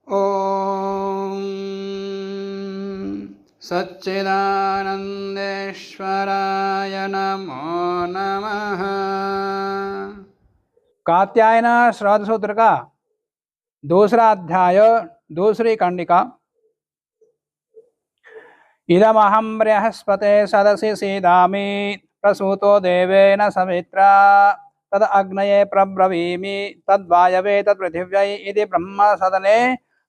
ॐ सच्चिदानन्देश्वराय नमो नमः। कात्यायन श्राद्ध सूत्र का दूसरा अध्याय, दूसरी कंडिका। इदमहं बृहस्पते सदसि सीदामि प्रसूतो देवेन सवित्रा तद अग्नये प्रब्रवीमि तद्वायवे तत्पृथिव्यै इति ब्रह्मसदने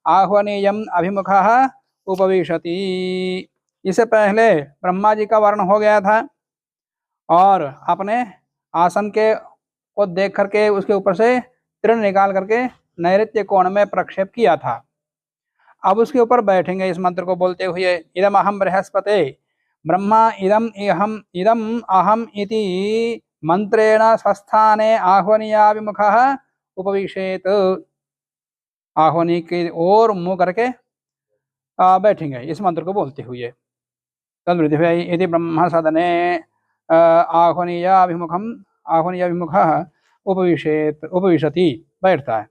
आह्वनीयम् अभिमुखः उपविशति। इससे पहले ब्रह्मा जी का वर्ण हो गया था और अपने आसन के को देख करके उसके ऊपर से तृण निकाल करके नैऋत्य कोण में प्रक्षेप किया था। अब उसके ऊपर बैठेंगे इस मंत्र को बोलते हुए। इदम अहम बृहस्पते ब्रह्मा इदम अहम इति मंत्रेण स्वस्थाने आह्वनीयाभिमुखः उपविशेत। आह्वनी की ओर मुंह करके बैठेंगे इस मंत्र को बोलते हुए। तद्पृथिव्यै इति ब्रह्म सदने आह्वनीयाभिमुखः उपविशति, बैठता है।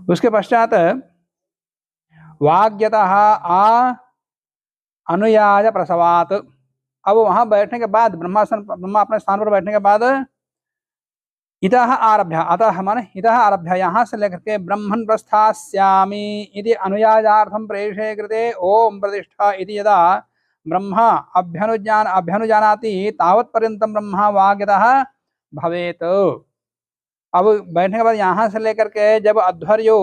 उसके पश्चात वाग्यतः अनुयाय प्रसवात। अब वहां बैठने के बाद ब्रह्मा अपने स्थान पर बैठने के बाद इतः आरभ्य, अतः मन इतः आरभ्य, यहाँ से लेकर के ब्रह्मन् प्रस्थास्यामि इति अनुयायार्थं प्रेषे कृते ओम प्रतिष्ठा इति यदा ब्रह्मा अभ्यनुजानाति तावत्पर्यन्तं ब्रह्मा वाग्यतः भवेत्। अब बैठने के बाद यहाँ से लेकर के जब अध्वर्यो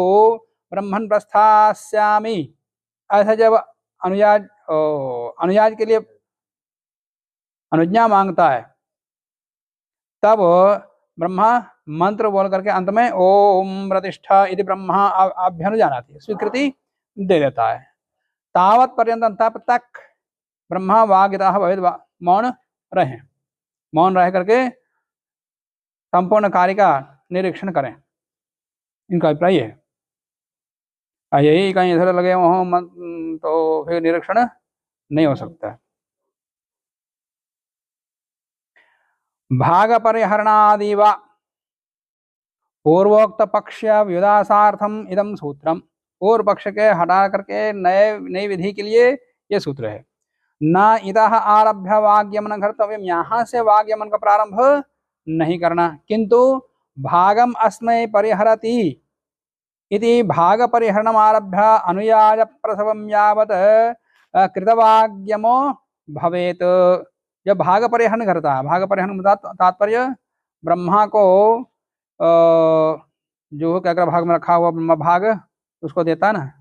ब्रह्मन् प्रस्थास्यामि ऐसा जब अनुयाज के लिए अनुज्ञा मांगता है, तब ब्रह्मा मंत्र बोल करके अंत में ओम प्रतिष्ठा इति ब्रह्मा अभ्यनुजानाति स्वीकृति दे देता है। तावत पर्यंत तब तक ब्रह्मा वाग्यतः भवेत्, मौन रहे, मौन रह करके संपूर्ण कार्य का निरीक्षण करें। इनका अभिप्राय है। यही कहीं इधर लगे हो तो फिर निरीक्षण नहीं हो सकता। भाग परिहरणादिव पूर्वोक्त पक्ष व्युदासार्थम इदम सूत्रम। पूर्व पक्ष के हटा करके नई विधि के लिए ये सूत्र है। न इतः आरभ्य वाग्यमन कर्तव्यम, यहाँ से वाग्यमन का प्रारंभ नहीं करना, किंतु भागम अस्मै परिहरति इति भाग परिहरणम आरभ्य अनुयाय प्रसवम यावत कृतवाग्यमो भवेत। जब भाग परिहरण करता है, भाग परिहरण तात्पर्य ब्रह्मा को जो क्या कर भाग में रखा हुआ ब्रह्मा भाग उसको देता है ना,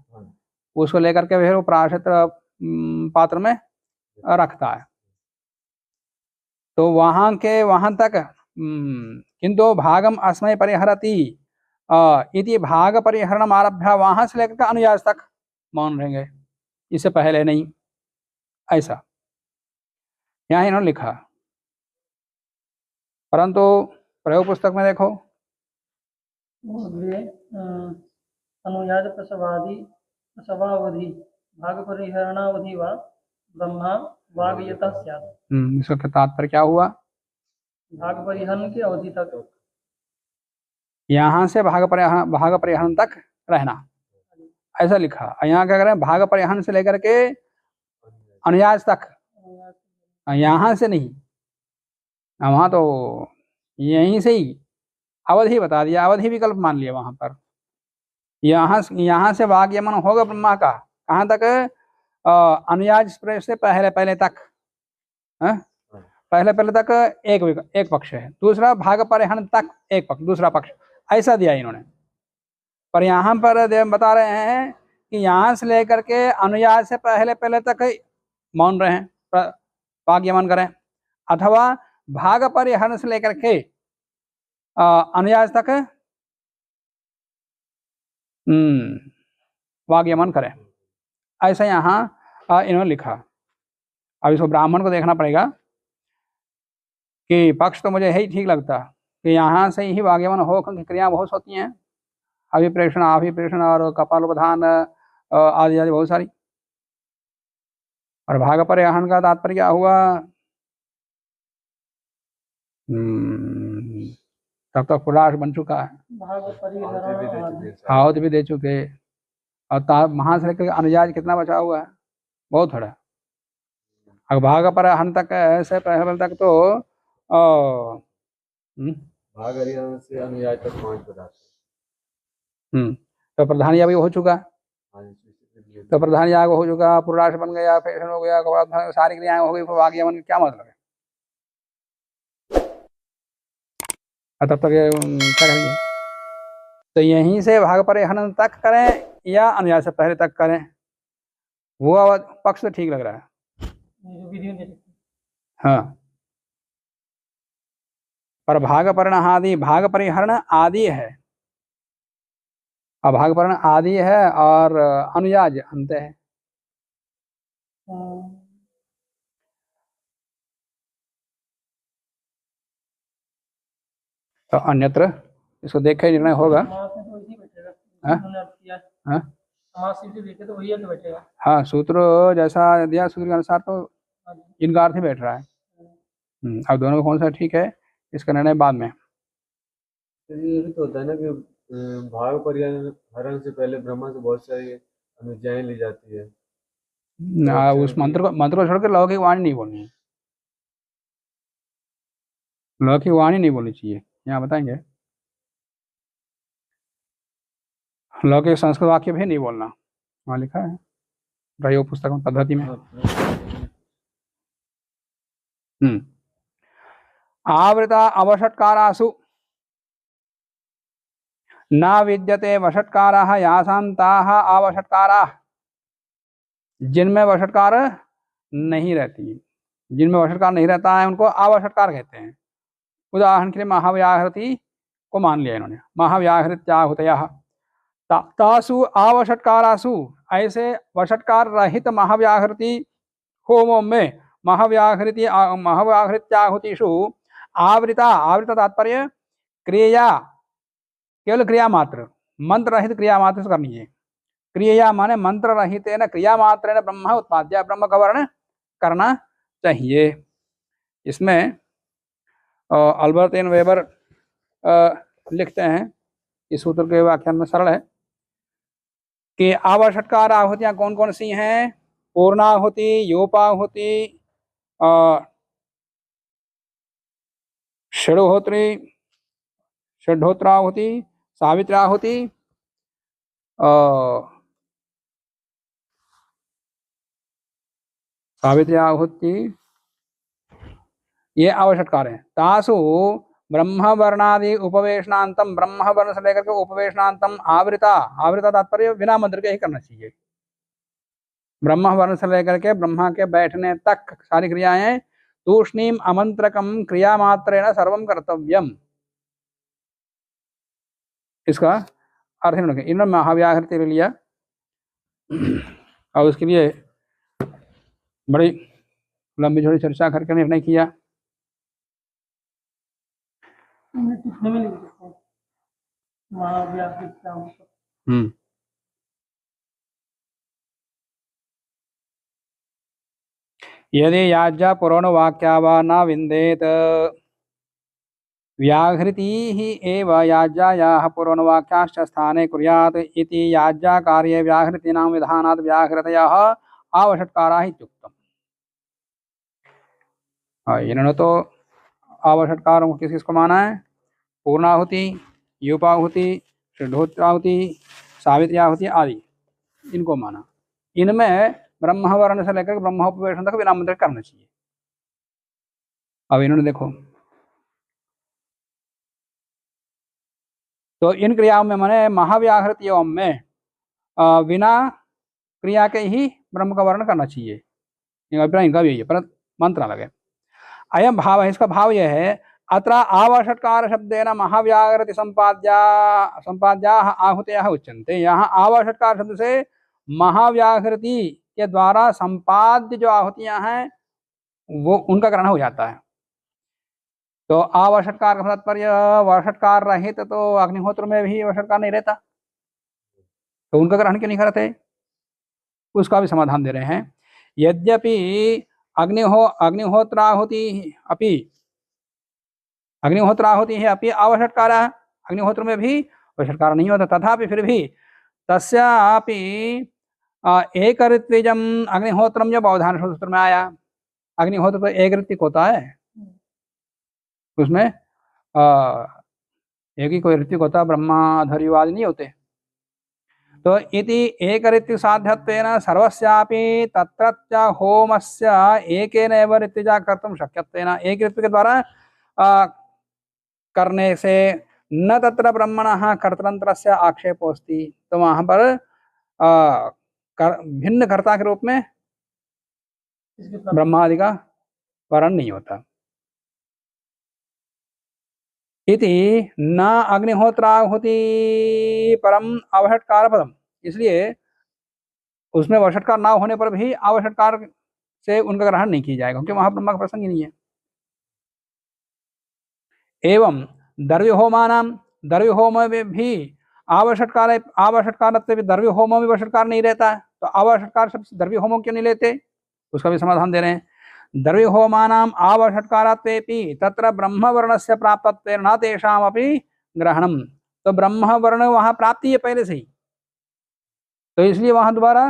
उसको लेकर के फिर वो प्रायश्चित पात्र में रखता है। तो वहां तक किंतु भागम अस्मै परिहरति इति भाग परिहरणम आरभ्य, वहां से लेकर अनुयाज तक मौन रहेंगे, इससे पहले नहीं। ऐसा यहाँ इन्होंने लिखा, परंतु प्रयोग पुस्तक में देखो अनुयाज प्रसवावधि भाग परिहरणावधि वा ब्रह्मा वाग्यतः स्यात्। इसका तात्पर्य क्या हुआ? भाग परिहरण की अवधि तक, यहाँ से भाग परिहरण तक रहना, ऐसा लिखा। यहाँ क्या करें, भाग परिहरण से लेकर के अनुयाज तक, यहाँ से नहीं। वहां तो यहीं से ही अवधि बता दिया, अवधि विकल्प मान लिया वहां पर। यहाँ से वाग्यमन होगा ब्रह्मा का कहाँ तक? अनुयाज से पहले तक, पहले तक एक पक्ष है, दूसरा भाग परिहरण तक एक पक्ष, दूसरा पक्ष, ऐसा दिया इन्होंने। पर यहाँ पर बता रहे हैं कि यहाँ से लेकर के अनुयाज से पहले तक मौन रहें, वाग्यमन करें, अथवा भाग परिहरण से लेकर के अनुयाज तक वाग्यमन करें, ऐसा यहाँ इन्होंने लिखा। अब इसको ब्राह्मण को देखना पड़ेगा कि पक्ष तो मुझे यही ठीक लगता कि यहाँ से ही वाग्यमन हो, क्रियाएं बहुत होती हैं, अभिप्रेषण अभिप्रेषण और कपालोपधान आदि आदि बहुत सारी। और भाग परिहरण का तात्पर्य क्या हुआ? तब तक पुराश बन चुका है, भाग परिहरण आदि। हाउत भी दे चुके, और वहां से लेकर अनुजाज कितना बचा हुआ है, बहुत थोड़ा। अब भाग पर हन तक ऐसे पहले तक तो भाग हरियाणा से अनुयायी तक 5 पदार्थ। तो प्रधान याग हो चुका, हाँ जी, तो प्रधान याग हो चुका, पुराश बन गया, फेषण हो गया, सारी क्रियाएं हो गई, फिर वाग्यवन क्या मतलब है? तब तक क्या करेंगे? तो यहीं से भाग परिहरण तक करें या अनुयाय से पहले तक करें, वो पक्ष तो ठीक लग रहा है। हाँ, पर भाग परिहरण आदि है, अभाग परिहरण आदि है और अनुयाज अंत है। तो अन्यत्र इसको देखे निर्णय होगा। हाँ, सूत्र जैसा दिया, सूत्र के अनुसार तो इनका अर्थ ही बैठ रहा है। अब दोनों में कौन सा ठीक है इसका निर्णय बाद में। ये भी तो होता है ना कि भाग परिहरण से पहले ब्रह्मा से बहुत सारी अनुज्ञाएं ली जाती है। उस मंत्र को छोड़कर लौकिक वाणी नहीं बोलनी है, लौकिक वाणी नहीं बोलनी चाहिए। यहाँ बताएंगे लौकिक संस्कृत वाक्य भी नहीं बोलना, वहाँ लिखा है प्रयोग पुस्तक में पद्धति में। आवृता अवषट्कारासु न विद्यते वषट्काराः यासां ताः आवषट्काराः, जिनमें वषट्कार नहीं रहती, जिनमें वषट्कार नहीं रहता है उनको आवषट्कार कहते हैं। उदाहरण के लिए महाव्याहृति को मान लिया इन्होंने, महाव्याहृत्याहुतयः तासु आवषट्कारासु, ऐसे वषट्कार रहित महाव्याहृति होमों में, महाव्याहृत्याहुतिषु आवृता तात्पर्य क्रिया, केवल क्रिया मात्र, मंत्र रहित क्रिया मात्र से करनी है। क्रिया माने मंत्र रहित न क्रिया मात्र न ब्रह्म उत्पाद्य, ब्रह्म का वर्ण करना चाहिए। इसमें अल्बर्ट एन वेबर लिखते हैं, इस सूत्र के व्याख्यान में सरल है कि आवषट्कार आहुतियां कौन कौन सी हैं? पूर्णाहुति, योपाहुति, षड्होत्राहुति, सावित्राहुति, ये आवषट्कार हैं। तासु ब्रह्म वर्णादि उपवेशनांतम, ब्रह्म वर्ण से लेकर के उपवेशनांतम आवृता तात्पर्य बिना मंत्र के ही करना चाहिए। ब्रह्म वर्ण से लेकर के ब्रह्मा के बैठने तक सारी क्रियाएं तूष्णीम अमंत्रकम क्रिया मात्रेण सर्वम कर्तव्यम, इसका अर्थ इन्होंने महाव्याहृति ले लिया और उसके लिए बड़ी लंबी छोड़ी चर्चा करके निर्णय किया। यदि याज्ञा पुराण वाक्या वा न विन्देत व्याहृति ही एव याज्ञायाः पुराणवाक्याश्च स्थाने कुर्यात् इति याज्ञाकार्ये व्याहृतीनां विधानात् व्याहृतयः आवषट्काराः इत्युक्तम्। इन्होंने तो आवषट्कारों को किस किसको माना है? पूर्णाहुति, योपाहुति, षड्होत्राहुति, सावित्र्याहुति आदि, इनको माना। इनमें ब्रह्मवर्ण से लेकर ब्रह्मोपवेशन तक बिना मंत्र करना चाहिए। अब इन्होंने देखो तो इन क्रियाओं में माने महाव्याहृतियों में बिना क्रिया के ही ब्रह्म का वर्ण करना चाहिए, अभिप्राय इनका भी यही है, पर मंत्र अलग है। अयम भाव है, इसका भाव यह है अत्र आवषट्कार शब्देन महाव्याहृति संपाद्या आहुतयः उच्यन्ते। यहाँ आवषट्कार शब्द से महाव्याहृति के द्वारा संपाद्य जो आहुतियां हैं वो उनका ग्रहण हो जाता है। तो आवषट्कार का तात्पर्य वषट्कार रहित तो अग्निहोत्र में भी वषट्कार नहीं रहता, तो उनका ग्रहण क्यों नहीं करते, उसका भी समाधान दे रहे हैं। यद्यपि अग्निहोत्राहुति अपि अग्निहोत्र आहुति है अपि आवषट्कार, अग्निहोत्र में भी वषट्कार नहीं होता, तथापि फिर भी तस्यापि एक ऋत्विजम अग्निहोत्रम जब अवधान सूत्र में आया, अग्निहोत्र तो एक ऋत्विक होता है, उसमें एक ही कोई ऋत्विक होता, ब्रह्माधर्यु आदि नहीं होते। तो इति एक ऋत्विक साध्यत्वेन सर्वस्यापि तत्रत्य होमस्य एकेनैव ऋत्विजा कर्तुं शक्यत्वेन, एक ऋत्विक के द्वारा करने से न तत्र ब्रह्मणः कर्तृतंत्रस्य आक्षेपोऽस्ति, तो वहां पर भिन्न कर्ता के रूप में ब्रह्मादि का वर्ण नहीं होता। इति न अग्निहोत्राहुति परम आवषट्कार पदम, इसलिए उसमें वषट्कार ना होने पर भी आवषट्कार से उनका ग्रहण नहीं किया जाएगा, क्योंकि वहां ब्रह्मा का प्रसंग ही नहीं है। एवं द्रव्य होमानाम, द्रव्य होम में भी आवषट्कार, द्रव्य होम में वषट्कार नहीं रहता, तो आवषट्कार शब्द द्रव्य होमों क्यों नहीं लेते, उसका भी समाधान दे रहे हैं। द्रव्य होमानाम आवषट्कारात्वेपि तत्र ब्रह्मवर्णस्य प्राप्तत्वेन न तेषामपि ग्रहणम, तो ब्रह्मवर्ण वहां प्राप्ति है पहले से ही, तो इसलिए वहां दोबारा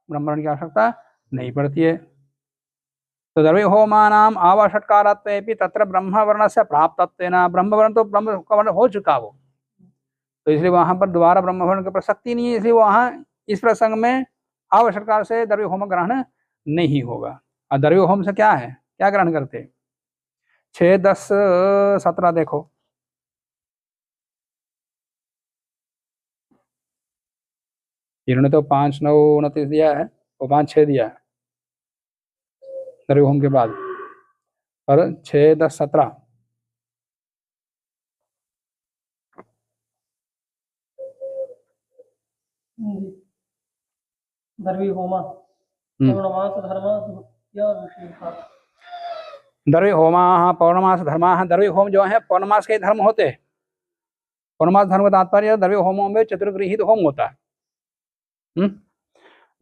ब्रह्मवर्ण की आवश्यकता नहीं पड़ती है। तो द्रव्य होमानाम आवषट्कारात्वेपि तत्र ब्रह्मवर्णस्य प्राप्तत्वेन, ब्रह्मवर्ण तो ब्रह्म का वर्ण हो चुका वो, तो इसलिए वहां पर दोबारा ब्रह्मवर्ण की प्रसक्ति नहीं है, इसलिए वहां इस प्रसंग में आवषट्कार से द्रव्य होम ग्रहण नहीं होगा। और द्रव्य होम से क्या है, क्या ग्रहण करते, 6, 10, 17 देखो, इन्होंने तो 5, 9, 29 दिया है, वो 5, 6 दिया है द्रव्य होम के बाद, और 6, 10, 17 द्रव्य होमा पौर्णमास धर्म या विशेषता, द्रव्य होमा पौर्णमास धर्मा, द्रव्य होम जो है पौर्णमास के धर्म होते हैं। पौर्णमास धर्म का तात्पर्य द्रव्य होमों में चतुर्गृहित होम होता है।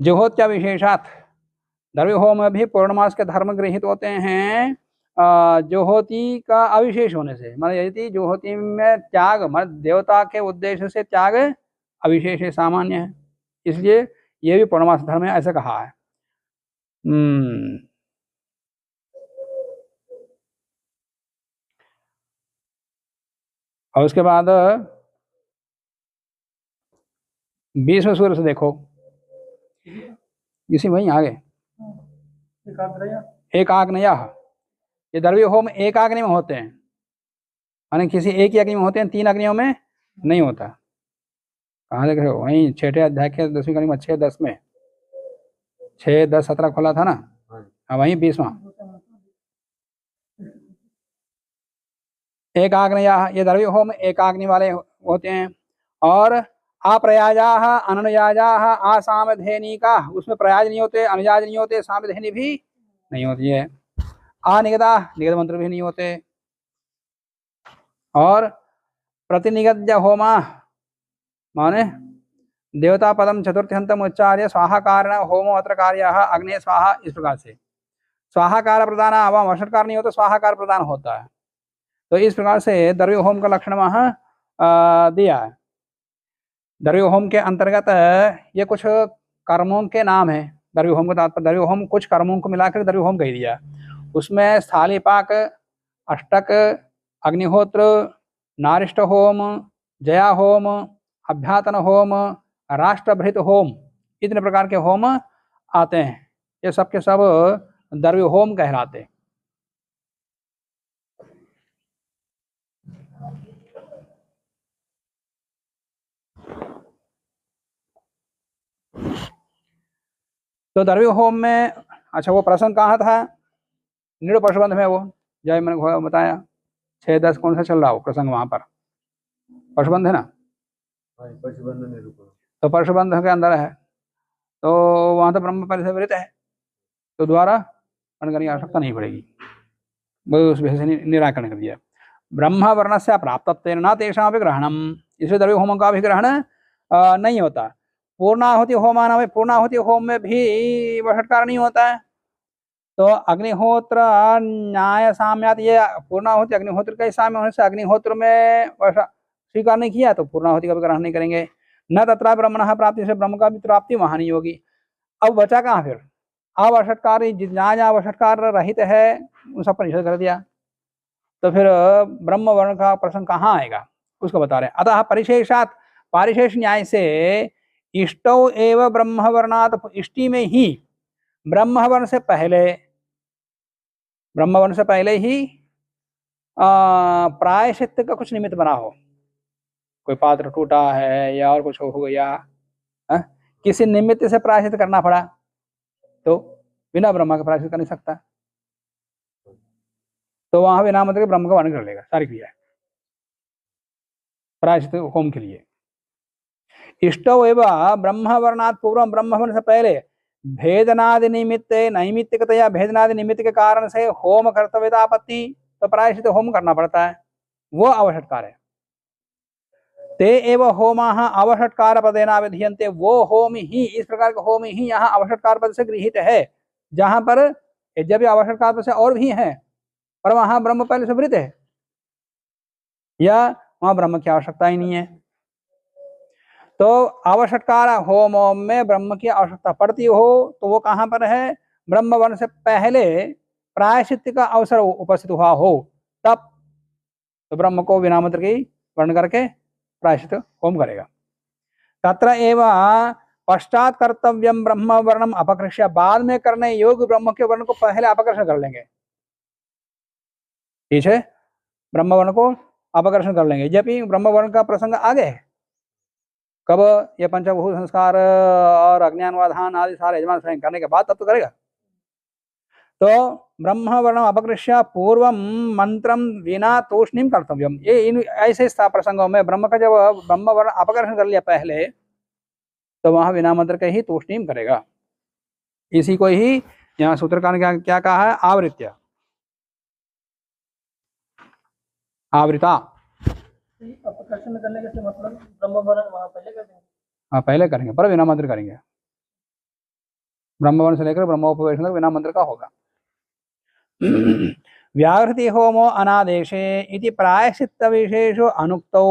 जुहोत्या विशेषात, द्रव्य होम में भी पौर्णमास के धर्म गृहित होते हैं जुहोति का अविशेष होने से, मतलब यदि जुहोति में त्याग, मतलब देवता के उद्देश्य से त्याग अविशेष है, सामान्य है, इसलिए ये भी पौर्णमास धर्म है, ऐसा कहा है। और उसके बाद 20वें सूत्र से देखो, इसी वहीं आगे एकाग्नया, ये द्रव्य होम एक अग्नि में होते हैं, यानी किसी एक ही अग्नि में होते हैं, 3 अग्नियों में नहीं होता। कहाँ देख रहे हो, वहीं 6ठे अध्याय के 10वीं कड़ी में 6, 10 में 6, 10, 17 खोला था ना, वहीं 20वां एकाग्नया, ये द्रव्य होम एकाग्नि वाले होते हैं। और अप्रयाजा अनुयाजा असामधेनिका, उसमें प्रयाज नहीं होते, अनुयाज नहीं होते, सामधेनी भी नहीं होती है, अनिगता, निगत मंत्र भी नहीं होते। और प्रतिनिगत होमा माने देवता पदम चतुर्थ्यंतम उच्चार्य स्वाहाकार होमो अत्र कार्य अग्नि स्वाहा, इस प्रकार से स्वाहाकार प्रदान, अब वषट्कार नहीं होता, स्वाहाकार प्रदान होता है। तो इस प्रकार से द्रव्य होम का लक्षण वहां दिया है। द्रव्य होम के अंतर्गत ये कुछ कर्मों के नाम है, द्रव्य होम का तात्पर्य, द्रव्य होम कुछ कर्मों को मिलाकर द्रव्य होम कह दिया। उसमें स्थालीपाक, अष्टक, अग्निहोत्र, नारिष्ट होम, जया होम, अभ्यातन होम, राष्ट्रभृत होम, इतने प्रकार के होम आते हैं, ये सब के सब द्रव्य होम कहलाते हैं। तो द्रव्य होम में, अच्छा वो प्रसंग कहाँ था, निड़ पशुबंध में, वो जय मैंने बताया 6, 10 कौन सा चल रहा हो प्रसंग, वहां पर पशुबंध है ना, पशुबंध निरूपण, तो पशुबंध के अंदर है, तो वहां तो ब्रह्म परिसवृत है, तो द्वारा करने की आवश्यकता नहीं पड़ेगी, वो उस विषय से निराकरण कर दिया। ब्रह्म वर्ण से प्राप्तत्वेन न तेषां ग्रहणम, इसलिए द्रव्य होम का भी ग्रहण नहीं होता। पूर्णाहुति होमान में, पूर्णाहुति होम में भी वषट्कार नहीं होता है, तो अग्निहोत्र न्याय साम्यात, ये पूर्णाहुति अग्निहोत्र का ही साम्य होने से अग्निहोत्र में वैसा स्वीकार नहीं किया तो पूर्णाहुति का भी ग्रहण नहीं करेंगे। न तथा ब्रह्मणः प्राप्ति, से ब्रह्म का भी प्राप्ति वहां नहीं होगी। अब बचा कहाँ फिर? आवश्यककार, जहाँ जहाँ आवश्यककार रहित है उन सब पर निषेध कर दिया, तो फिर ब्रह्म वर्ण का प्रसंग कहाँ आएगा उसको बता रहे हैं। अतः परिशेषात, पारिशेष न्याय से इष्टौ एव ब्रह्म वर्णात, इष्टि में ही ब्रह्म वर्ण से पहले, ब्रह्म वर्ण से पहले ही प्रायश्चित्त का कुछ निमित्त बना हो, कोई पात्र टूटा है या और कुछ हो गया, किसी निमित्त से प्रायश्चित करना पड़ा, तो बिना ब्रह्म का प्रायश्चित कर नहीं सकता, तो वहां बिना मंत्र के ब्रह्म का वर्णन कर लेगा सारी क्रिया प्रायश्चित होम के लिए। इष्टौ एवं ब्रह्म वर्णात् पूर्व, ब्रह्म वर्ण से पहले भेदनादि निमित्त, नैमित्तिकतया भेदनादि निमित्त के कारण से होम कर्तव्यता आपत्ति, तो प्रायश्चित होम करना पड़ता है, वो आवश्यककार है। ते एव होमाः आवश्यककार पदेना विधीयन्ते, वो होम ही, इस प्रकार के होम ही यहाँ आवश्यककार पद से गृहीत है, जहां पर यद्यपि आवश्यककार पद से और भी है पर वहां ब्रह्म पहले से वृत है, या वहां ब्रह्म की आवश्यकता ही नहीं है। तो आवश्यककार होम में ब्रह्म की आवश्यकता पड़ती हो तो वो कहाँ पर है? ब्रह्म वर्ण से पहले प्रायश्चित्त का अवसर उपस्थित हुआ हो तब, तो ब्रह्म को बिना मंत्र की वर्ण करके प्रायश्चित होम करेगा। तत्र एव पश्चात कर्तव्यम ब्रह्म वर्णम अपकृष्य, बाद में करने योग्य ब्रह्म के वर्ण को पहले अपकर्षण कर लेंगे, पीछे ब्रह्म वर्ण को अपकर्षण कर लेंगे। जबकि ब्रह्म वर्ण का प्रसंग आगे है, कब? ये पंचभूत संस्कार और अज्ञानवाधान आदि सारे यजमान स्वयं करने के बाद तब तो करेगा। तो ब्रह्म वर्ण अपकृष्य पूर्व मंत्रम विना तूष्णीम कर्तव्यम, ये इन ऐसे प्रसंगों में ब्रह्म का जब ब्रह्म वर्ण अपकर्षण कर लिया पहले, तो वहां बिना मंत्र के ही तूष्णीम करेगा। इसी को ही यहाँ सूत्रकार ने क्या कहा है? आवृत्य, आवृता। अपकर्षण करने के मतलब ब्रह्म वर्ण वहां पहले कर देंगे? हाँ पहले करेंगे, पर बिना मंत्र करेंगे। ब्रह्म वर्ण से लेकर ब्रह्मोपवेशन तक बिना मंत्र का होगा। व्याहृति होमो अनादेशे इति प्रायश्चित्त विशेषो अनुक्तौ,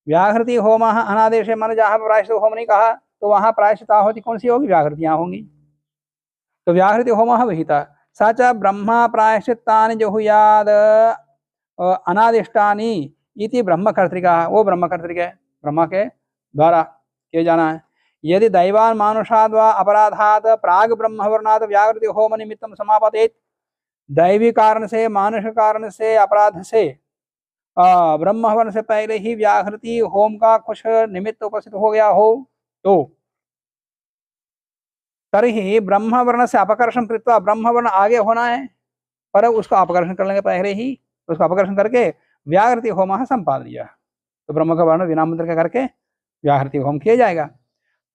व्याहृति होम अनादेशे माने जहाँ प्रायश्चित होम नहीं कहा तो वहां प्रायश्चित आहुति कौन सी होगी? व्याहृतियां होंगी। तो व्याहृति होम विहिता सच ब्रह्मा प्रायश्चित्तानि जुहुयाद अनादिष्टानि इति ब्रह्म कर्तृका, वो ब्रह्म कर्तृक है, ब्रह्मा के द्वारा किए जाना है। यदि दैवान मानुषाद वा अपराधात प्राग ब्रह्मवर्णात व्याहृति होम निमित्तम समापतेत, दैवी कारण से, मानुष कारण से, अपराध से ब्रह्मवर्ण से पहले ही व्याहृति होम का कुछ निमित्त उपस्थित हो गया हो तो तर्हि ब्रह्मवर्ण से अपकर्षण कृत्वा, ब्रह्मवर्ण आगे होना है पर उसका अपकर्षण कर लेंगे पहले ही, उसका अपकर्षण करके व्याहृति होम संपादनीय, तो ब्रह्म का वर्ण बिना मंत्र का करके व्याहृति होम किया जाएगा।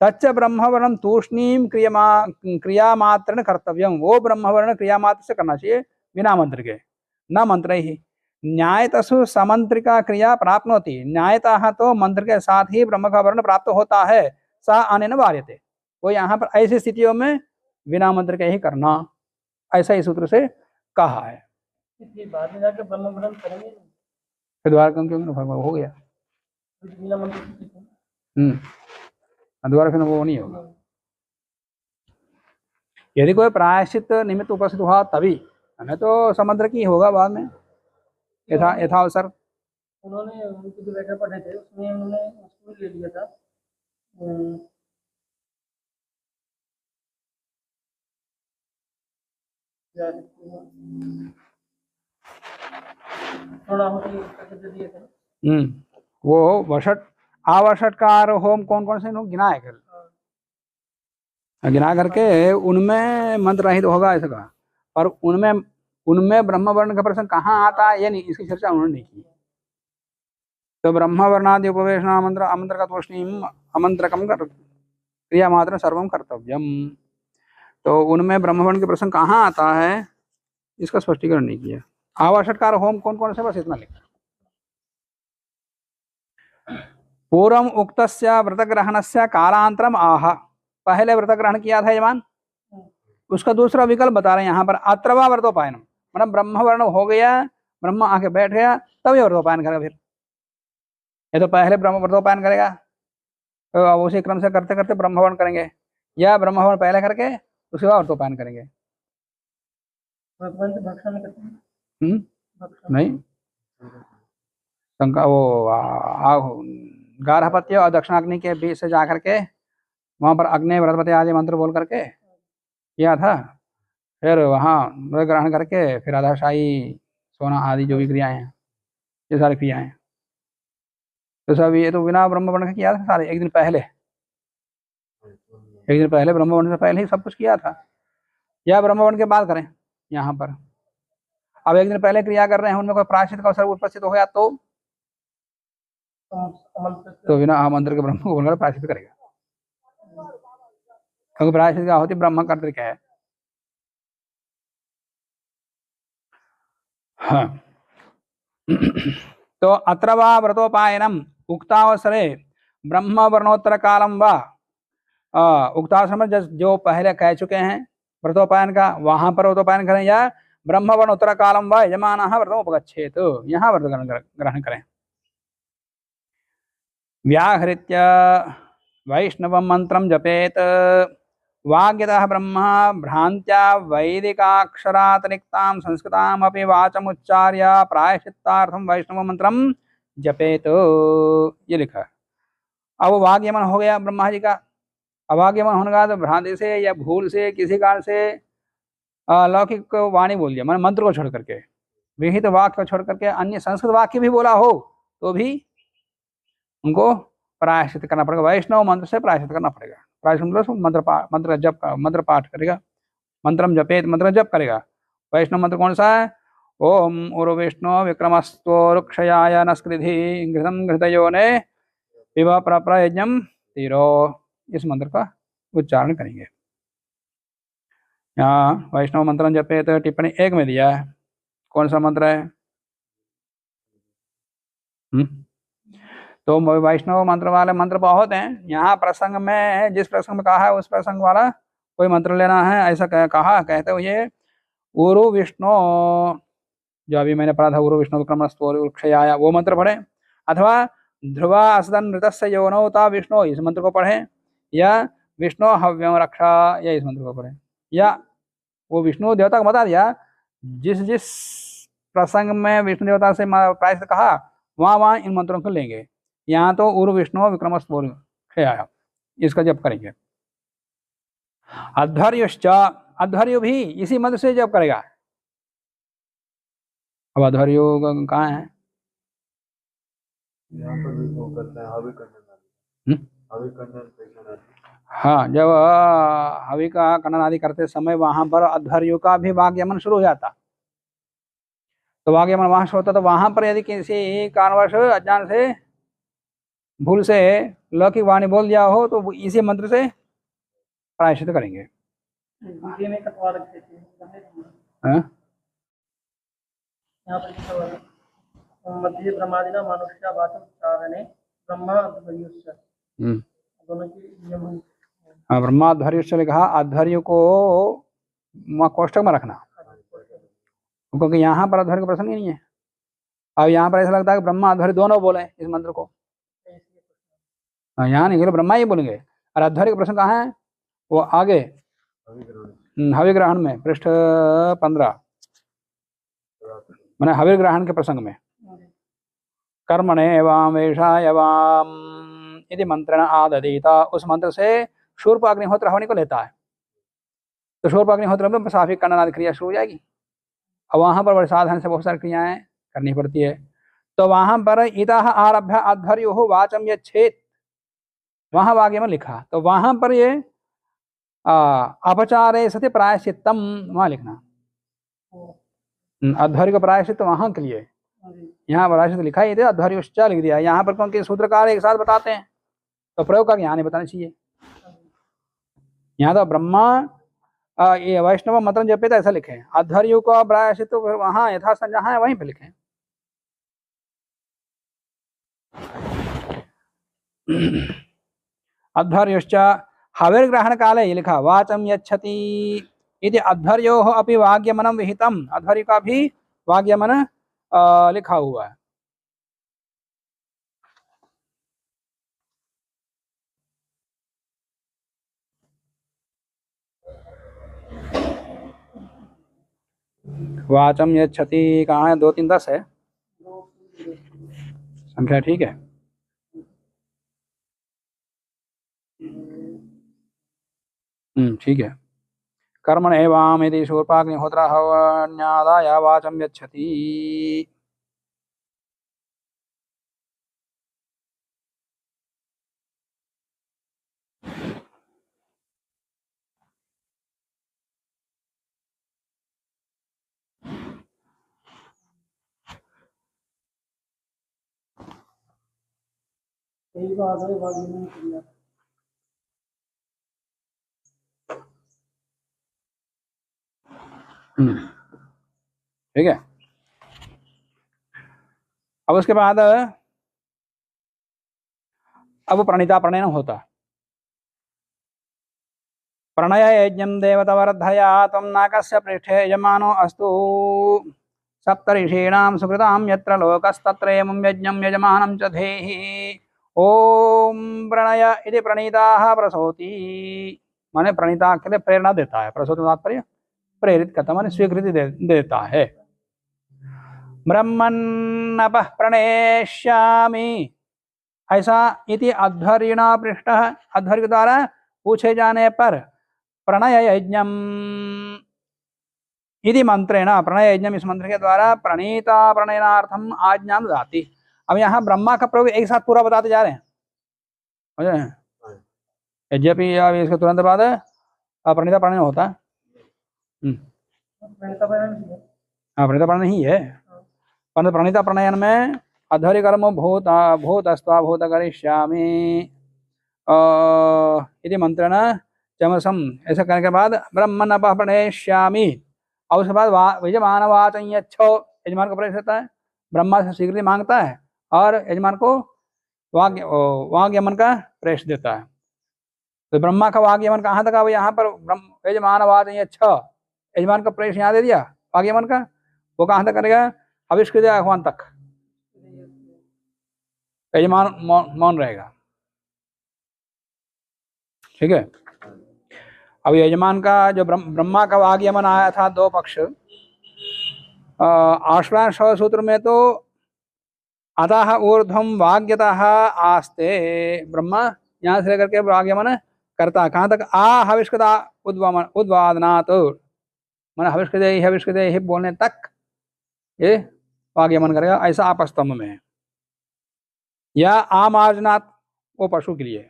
तच्च ब्रह्मवर्णम तूष्णीम क्रियामात्र कर्तव्यम, वो ब्रह्मवर्ण क्रियामात्र से करना चाहिए बिना मंत्र के, न मंत्र ही। न्यायतसु समंत्रिका क्रिया प्राप्नोति, न्यायतः तो मंत्र के साथ ही ब्रह्म का वर्ण प्राप्त होता है, सा अनेन वार्यते, वो यहाँ पर ऐसी स्थितियों में बिना मंत्र के ही करना, ऐसा ही सूत्र से कहा है। बाद में जाकर ब्रह्म वर्ण करेंगे फिर द्वारा क्यों हो गया, बिना मंत्र की। दोबारा फिर वो नहीं होगा। यदि कोई प्रायश्चित निमित्त उपस्थित हुआ तभी, हमें तो समंत्र की होगा बाद में यथावसर। उन्होंने उनकी जो लेटर पढ़े थे उसमें उन्होंने उसको ले लिया था, थोड़ा दिए थे। वो वषट आवषटकार होम कौन कौन से गिना है कर, गिना करके उनमें मंत्र रहित होगा ऐसा कहा, पर उनमें ब्रह्म वर्ण का प्रसंग कहाँ आता है ये नहीं, इसकी चर्चा उन्होंने नहीं की। तो ब्रह्म वर्णादि उपवेशन मंत्र अमंत्र का तूष्णीम अमंत्रकम क्रिया मात्र सर्वम कर्तव्यम, तो उनमें ब्रह्म वर्ण के प्रसंग कहाँ आता है इसका स्पष्टीकरण नहीं किया। आवषटकार होम कौन कौन से, बस इतना लिखा। पूर्व उक्तस्य व्रतग्रहणस्य कालांतरम आह, पहले व्रत ग्रहण किया था यजमान, उसका दूसरा विकल्प बता रहे हैं यहाँ पर, अत्रवा व्रतोपायनम, मतलब ब्रह्म वर्ण हो गया, ब्रह्म आके बैठ गया, तब ये व्रतोपायन करेगा। फिर ये तो पहले ब्रह्म व्रतोपायन करेगा, तो अब उसी क्रम से करते करते ब्रह्मवर्ण करेंगे, या ब्रह्मवर्ण पहले करके उसके बाद व्रतोपायन करेंगे। भगवान से भक्षण करते हैं। भक्षण नहीं, वो गार्हपत्य और दक्षिणाग्नि के बीच से जा करके वहां पर अग्नि व्रतपति आदि मंत्र बोल करके किया था, फिर वहां व्रत ग्रहण करके फिर आधाशाही सोना आदि जो भी क्रियाएं हैं, ये सारी क्रियाएं, तो सब ये तो बिना ब्रह्मवर्ण के किया था सारे, एक दिन पहले ब्रह्मवर्ण से पहले ही सब कुछ किया था, या ब्रह्मवर्ण के बाद करें यहाँ पर। अब एक दिन पहले क्रिया कर रहे हैं, उनमें कोई प्रायश्चित का अवसर उपस्थित हो गया तो बिना मंत्र के ब्रह्म को बोलकर प्रायश्चित करेगा, क्योंकि प्रायश्चित का होती ब्रह्म कर्तृक है। हाँ। तो अत्र वा व्रतोपायनम उक्तावसरे ब्रह्म वर्णोत्तर कालम वा, उक्तावसर में जो पहले कह चुके हैं व्रतोपायन का, वहां पर व्रतोपायन करें, या ब्रह्म वर्णोत्तर कालम वा यजमानः व्रतोपगच्छेत्, यहाँ व्रत ग्रहण करें। व्याहृत्य वैष्णवं मंत्रं जपेत, वाग्यतः ब्रह्म भ्रांत्या वैदिकाक्षरातिरिक्तां संस्कृतामपि वाचमुच्चार्य प्रायश्चित्तार्थं वैष्णव मंत्रं जपेत, ये लिखा है। अब वाग्यमन हो गया ब्रह्मा जी का, अवाग्यमन होने का तो भ्रांति से या भूल से किसी कारण से लौकिक वाणी बोल दिया, मैंने मंत्र को छोड़ करके, विहित वाक्य को छोड़ करके अन्य संस्कृत वाक्य भी बोला हो तो भी उनको प्रायश्चित करना पड़ेगा, वैष्णव मंत्र से प्रायश्चित करना पड़ेगा। प्रायश्चित मंत्र पाठ करेगा, मंत्रम जपेत, मंत्र जप करेगा। वैष्णव मंत्र कौन सा है? ओम उरु विष्णु विक्रमस्त्वरुक्षयाय नस्कृधि घृतम घृतयो ने पिब प्रयज्ञम तीरो, इस मंत्र का उच्चारण करेंगे। यहाँ वैष्णव मंत्रम जपेत टिप्पणी 1 में दिया है, कौन सा मंत्र है? तो वैष्णव मंत्र वाले मंत्र बहुत हैं, यहाँ प्रसंग में जिस प्रसंग में कहा है उस प्रसंग वाला कोई मंत्र लेना है, ऐसा कहा। कहते हुए उरु विष्णु, जो अभी मैंने पढ़ा था, उरु विष्णु विक्रमस्त्वरुक्षयाय, वो मंत्र पढ़ें, अथवा ध्रुवा असदन नृतस्य योनौ ता विष्णु, इस मंत्र को पढ़ें, या विष्णु हव्यम रक्षा, या इस मंत्र को पढ़ें। या वो विष्णु देवता को बता दिया, जिस जिस प्रसंग में विष्णु देवता से प्रायश्चित कहा वहाँ इन मंत्रों को लेंगे। यहाँ तो उरु विष्णु विक्रमस्त्वरुक्षयाय, इसका जप करेंगे। अध्वर्युश्च, अध्वर्यु भी इसी मंत्र से जप करेगा। अब अध्वर्यु कहाँ है? यहाँ पर भी वो करता है, हवि करना। हाँ, जब हवि का कनन आदि करते समय वहां पर अध्वर्यु का भी वाग्यमन शुरू हो जाता, तो वाग्यमन वहां से होता, तो वहां पर यदि किसी कारणवश अज्ञान से भूल से लौकिक वाणी बोल दिया हो तो इसी मंत्र से प्रायश्चित करेंगे। मध्य ब्रह्मादिना मनुष्य वाचोच्चारणे ब्रह्माध्वर्युश्च, दोनों की नियम। हाँ, ब्रह्माध्वर्युश्च लिखा, अध्वर्यु को कोष्ठक में रखना, क्योंकि यहाँ पर अध्वर्य का प्रसंग ही नहीं है। अब यहाँ पर ऐसा लगता है कि ब्रह्मा अध्वर्य दोनों बोले इस मंत्र को, यहाँ नहीं केवल ब्रह्मा ही बोलेंगे। और अध्वर्य का प्रसंग कहाँ है? वो आगे हवि ग्रहण में, पृष्ठ 15, मैंने हवि ग्रहण के प्रसंग में, कर्मणे वाम वेशाय वाम इति मंत्रेण आददीता, उस मंत्र से शूर्प अग्निहोत्र हवनि को लेता है, तो शूर्प अग्निहोत्र में साफी कनन आदि क्रिया शुरू हो जाएगी। अब वहां पर बड़े साधन से बहुत सारी क्रियाएं करनी पड़ती है, तो वहां पर इतः आरभ्य अध्वर्युः वाचम यच्छेत्, वहां वाक्य में लिखा, तो वहां पर ये अपचारे सति प्रायश्चित्तम वहां लिखना, अध्वर्य का प्रायश्चित वहां के लिए, यहाँ प्रायश्चित लिखा ही थे, अध्वर्युश्च लिख दिया। यहाँ पर क्योंकि सूत्रकार एक साथ बताते हैं तो प्रयोग का यहाँ नहीं बताना चाहिए। यहाँ तो ब्रह्मा ये वैष्णव मंत्र जपे ऐसा लिखे, अध्वर्यु का प्रायश्चित तो फिर वहां यथास्थान जहाँ है वहीं पे लिखे। अध्वर्युश्च हविर्ग्रहण काले ये लिखा, वाचम यच्छति, इति अध्वर्योः अपि वाग्यमनं विहितम्। अध्वर्य का भी वाग्यमन लिखा हुआ है। वाचम यच्छति कहाँ है? 2 3 10 है संख्या, ठीक है। ठीक है। कर्मण एवाम यदि शूर्पाग्निहोत्र हवन्यादाय वाचम यच्छति। यही बात है भाग्य में क्रिया। ठीक है। अब उसके बाद अब प्रणीता प्रणयन होता। प्रणय यज्ञम देवतवर्धया त्वं नाकस्य पृष्ठे यजमानो अस्तु सप्तऋषीणां सुकृतां यत्र लोकस्तत्रयं यज्ञं यजमानं च धेहि। ओम प्रणय इति प्रणीताः प्रसौति, माने प्रणीता के लिए प्रेरणा देता है। प्रसौति तात्पर्य प्रेरित करता, माने स्वीकृति देता है। ब्रह्मन्नपः प्रणेष्यामि, ऐसा इति अध्वर्यिणा पृष्ठः, अध्वर्य द्वारा पूछे जाने पर प्रणय यज्ञम इति मंत्रेण, प्रणय यज्ञम इस मंत्र के द्वारा प्रणीता प्रणयनार्थम आज्ञा ददाति। अब यहाँ ब्रह्मा का प्रयोग एक साथ पूरा बताते जा रहे हैं, समझ रहे हैं? यद्यपि अब इसके तुरंत बाद प्रणीता प्रणयन होता है। हाँ, प्रणीता प्रणयन ही है, परंतु प्रणीता प्रणयन में अध्वर्य कर्म भूत भूतस्त्वा भूत करिष्यामि इति मंत्रेण चमसम, ऐसा करने के बाद ब्रह्मन् प्रणेष्यामि, और उसके बाद यजमान वाचं यच्छो, यजमान को प्रवेश होता है, ब्रह्मा से स्वीकृति मांगता है और यजमान को वाग्यमन का प्रवेश देता है। तो ब्रह्मा का वाग्यमन कहाँ तक? अब यहाँ पर यजमान वाचं यच्छो, यजमान का प्रवेश यहाँ दे दिया वाग्यमन का, वो कहाँ तक करेगा? आविष्कृत आह्वान तक यजमान मौन रहेगा। ठीक है। अब यजमान का जो ब्रह्मा का वाग्यमन आया था 2 पक्ष, आश्वान सूत्र में तो अतः ऊर्ध्वम वाग्यतः आस्ते, ब्रह्मा यहाँ से लेकर के वाग्यमन करता कहाँ तक? हविष्कृत उद्वादनात्, मैंने हविष्कृत बोलने तक ये वाग्यमन करेगा, ऐसा आपस्तंभ में है। या आमार्जनात्, वो पशु के लिए।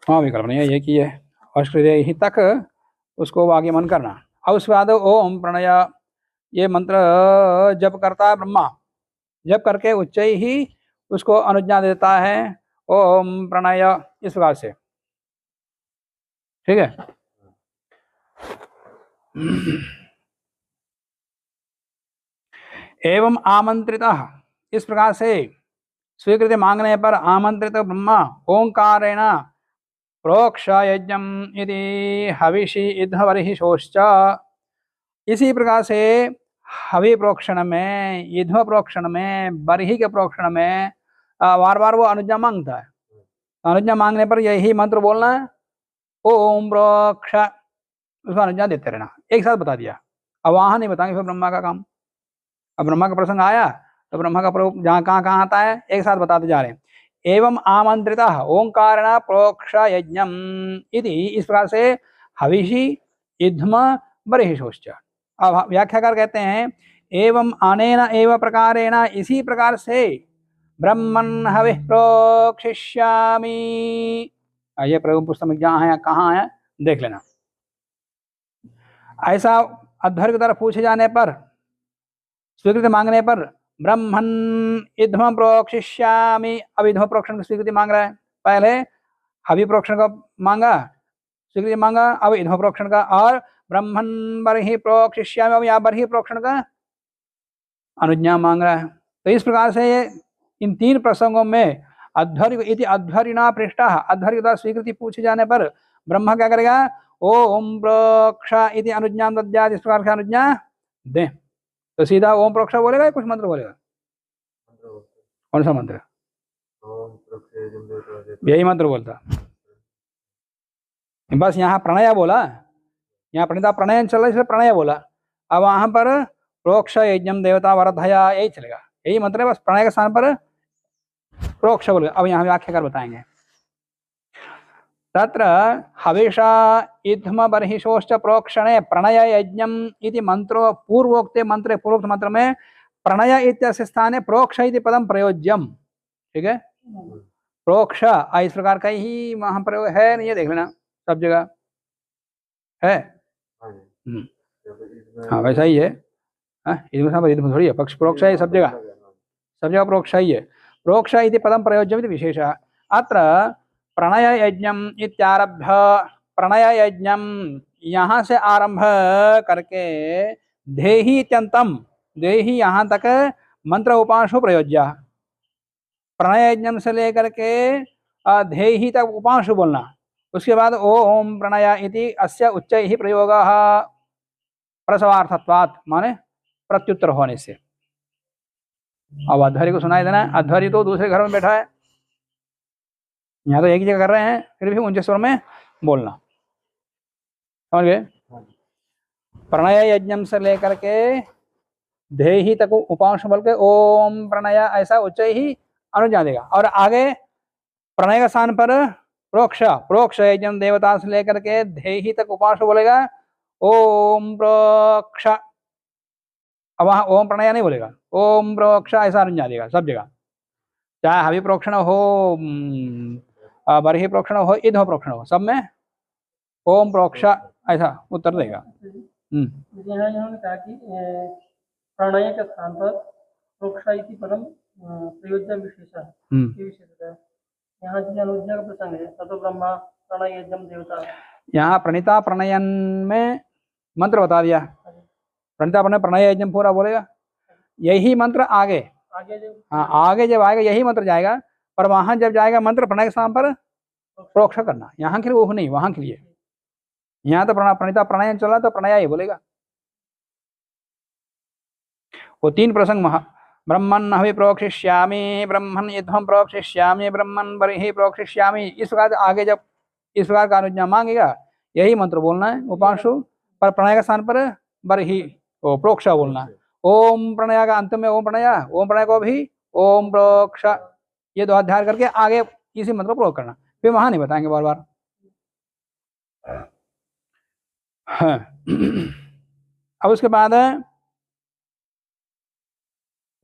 हाँ, विकल्प नहीं है ये कि हविष्कृत ही तक उसको वाग्यमन करना। अब उसके बाद ओम प्रणय, ये मंत्र जप करता है ब्रह्मा, जप करके उच्च ही उसको अनुज्ञा देता है, ओम प्रणय, इस प्रकार से। ठीक है। एवं आमंत्रितः, इस प्रकार से स्वीकृति मांगने पर आमंत्रित ब्रह्मा ओंकारेण प्रोक्ष यज्ञम इति हविषि इध्वर्हिषोश्च, इसी प्रकार से हवि प्रोक्षण में, युद्ध प्रोक्षण में, बरही के प्रोक्षण में बार बार वो अनुज्ञा मांगता है। अनुज्ञा मांगने पर यही मंत्र बोलना है, ओम प्रोक्ष, उसको अनुज्ञा देते रहना। एक साथ बता दिया, अब वहां नहीं बताएंगे फिर ब्रह्मा का काम। अब ब्रह्मा का प्रसंग आया तो ब्रह्मा का प्रयोग जहाँ कहाँ आता है एक साथ बताते जा रहे हैं। एवं आमंत्रितः ओंकारेण प्रोक्ष यज्ञम इति, इस प्रकार से हविषि युद्धम बर्हिषोश्च। अब व्याख्याकार कहते हैं एवं अनेन एव प्रकारेण, इसी प्रकार से ब्रह्मन् हविः प्रोक्षिष्यामि, ये प्रयोग पुस्तक में जहाँ है कहाँ है देख लेना। ऐसा अध्वर्य की तरफ पूछे जाने पर, स्वीकृति मांगने पर ब्रह्मन् इध्म प्रोक्षिष्यामि, अब इध्म प्रोक्षण की स्वीकृति मांग रहा है। पहले हवि प्रोक्षण का मांगा, स्वीकृति मांगा, अब इध्म प्रोक्षण का, और ब्रह्मन् बर्हि प्रोक्षिष्यामि, अब यहाँ बर्हि प्रोक्षण का अनुज्ञा मांग रहा है। तो इस प्रकार से इन 3 प्रसंगों में अध्वर्य इति अध्वर्युना पृष्ठः, अध्वर्य द्वारा स्वीकृति पूछे जाने पर ब्रह्मा क्या करेगा? ओम प्रोक्ष इति अनुज्ञा दद्यात्, इस प्रकार की अनुज्ञा दे। तो सीधा ओम प्रोक्ष बोलेगा या कुछ मंत्र बोलेगा? कौन सा मंत्र? यही मंत्र बोलता। बस यहाँ प्रणय बोला, यहाँ प्रणीता प्रणयन चल रहा है इसलिए प्रणय बोला। अब वहां पर प्रोक्ष यज्ञम देवता वरधया यही चलेगा, यही मंत्र है, बस प्रणय के स्थान पर प्रोक्ष बोलेगा। अब यहाँ व्याख्याकार बताएंगे। तत्र हविषा इत्थम बर्हिषोश्च प्रोक्षणे प्रणय यज्ञम इति मंत्रो पूर्वोक्ते मंत्रे, पूर्वोक्त मंत्र में प्रणय इत्यस्य स्थाने प्रोक्ष इति पदम प्रयोज्यम। ठीक है, प्रोक्ष इस प्रकार का ही वहां प्रयोग है, नहीं, ये देख लेना सब जगह है। हाँ वैसा ही है, इसमें थोड़ी है, पक्ष प्रोक्ष है सब जगह, सब जगह प्रोक्ष ही है। प्रोक्ष इति पदम प्रयोज्यम इति विशेषः। अत्र प्रणय यज्ञम इत्यारभ्य, प्रणय यज्ञम यहाँ से आरंभ करके धेहि इत्यंतम, देहि यहाँ तक मंत्र उपांशु प्रयोज्य। प्रणय यज्ञम से लेकर के धेहि तक उपांशु बोलना, उसके बाद ओम प्रणय इति अस्य उच्चैः प्रयोगः प्रसवार्थत्वात्, माने प्रत्युत्तर होने से। अब अध्वर्य को सुनाई देना है, अध्वर्य तो दूसरे घर में बैठा है, यहाँ तो एक ही जगह कर रहे हैं, फिर भी ऊंचे स्वर में बोलना, समझ गए? प्रणय यज्ञम से लेकर के धेहि तक उपांश बोल के ओम प्रणय ऐसा उच्च ही अनुज्ञा देगा। और आगे प्रणय का स्थान पर प्रोक्ष, प्रोक्ष यज्ञम देवता से लेकर के धेहि तक उपांश बोलेगा ओम प्रोक्ष। अब वहां ओम प्रणय नहीं बोलेगा, ओम प्रोक्ष ऐसा अनुज्ञा देगा सब जगह, चाहे हवि प्रोक्षण हो, बर्हि प्रोक्षण हो, इध प्रोक्षण हो, सब में ओम प्रोक्ष ऐसा उत्तर देगा। यहाँ इन्होंने कहा कि प्रणय के स्थान पर प्रोक्ष इति पदम प्रयोज्य विशेषः, ये विशेषता है। यहाँ जिस अनुज्ञा का प्रसंग है, ततो ब्रह्मा प्रणय यज्ञम देवता, यहाँ प्रणीता प्रणयन में मंत्र बता दिया, प्रणीता प्रणय प्रणय यज्ञम पूरा बोलेगा, यही मंत्र आगे हाँ आगे जब आएगा यही मंत्र जाएगा, पर वहां जब जाएगा मंत्र प्रणय के स्थान पर प्रोक्ष करना, यहाँ के लिए वो नहीं, वहां के लिए। यहाँ तो प्रणीता प्रणयन चला तो प्रणय ही बोलेगा। वो तीन प्रसंग महा ब्रह्मन् हवि प्रोक्षिष्यामि, ब्रह्मन् युद्धम प्रोक्षिष्यामि, ब्रह्मन् बर्हि प्रोक्षिष्यामि, इस प्रकार आगे जब इस प्रकार का अनुज्ञा मांगेगा यही मंत्र बोलना है उपांशु, पर प्रणय के स्थान पर बर्हि ओ प्रोक्ष बोलना है। ओम प्रणय का अंत में ओम प्रणय को भी ओम प्रोक्ष, ये दो अध्याय करके आगे इसी मंत्र को प्रयोग करना, फिर वहां नहीं बताएंगे बार बार। हाँ। अब उसके बाद